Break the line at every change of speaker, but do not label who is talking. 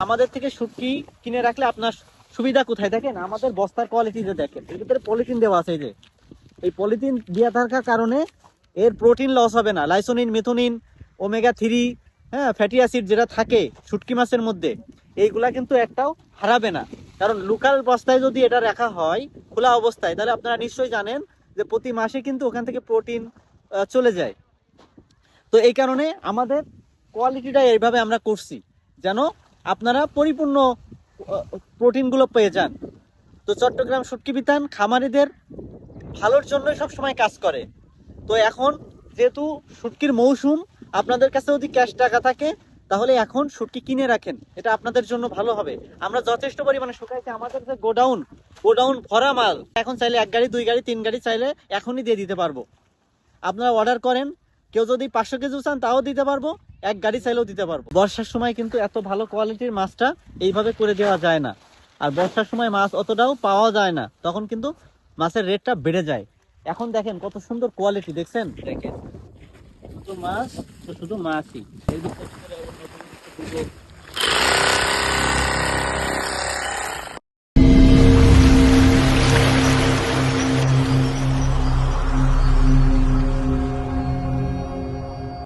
আমাদের থেকে শুটকি কিনে রাখলে আপনার সুবিধা কোথায় দেখেন, আমাদের বস্তার কোয়ালিটিতে দেখেন, এর ভিতরে পলিথিন দেওয়া আছে। এই যে এই পলিথিন দেওয়া থাকার কারণে এর প্রোটিন লস হবে না, লাইসোনিন, মেথোনিন, ওমেগা 3, হ্যাঁ, ফ্যাটি অ্যাসিড যেটা থাকে শুটকি মাছের মধ্যে, এইগুলা কিন্তু একটাও হারাবে না। কারণ লোকাল বস্তায় যদি এটা রাখা হয় খোলা অবস্থায়, তাহলে আপনারা নিশ্চয়ই জানেন যে প্রতি মাসে কিন্তু ওখান থেকে প্রোটিন চলে যায়। তো এই কারণে আমাদের কোয়ালিটিটা এইভাবে আমরা করছি যেন আপনারা পরিপূর্ণ প্রোটিনগুলো পেয়ে যান। তো চট্টগ্রাম শুটকি বিতান খামারিদের ভালোর জন্যই সবসময় কাজ করে। তো এখন যেহেতু শুটকির মৌসুম, আপনাদের কাছে যদি ক্যাশ টাকা থাকে তাহলে এখন শুটকি কিনে রাখেন, এটা আপনাদের জন্য ভালো হবে। আমরা যথেষ্ট পরিমাণে শুকাইছি, আমাদের যে গোডাউন, গোডাউন ভরা মাল, এখন চাইলে 1 গাড়ি 2 গাড়ি 3 গাড়ি চাইলে এখনই দিয়ে দিতে পারবো। আপনারা অর্ডার করেন, কেউ যদি 500 কেজি চান তাও দিতে পারবো, 1 গাড়ি চাইলেও দিতে পারবো। বর্ষার সময় কিন্তু এত ভালো কোয়ালিটির মাছটা এইভাবে করে দেওয়া যায় না। আর বর্ষার সময় মাছ অতটাও পাওয়া যায় না, তখন কিন্তু মাছের রেটটা বেড়ে যায়। এখন দেখেন কত সুন্দর কোয়ালিটি, দেখছেন, দেখেন শুধু মাছ, তো শুধু মাছই। এই যে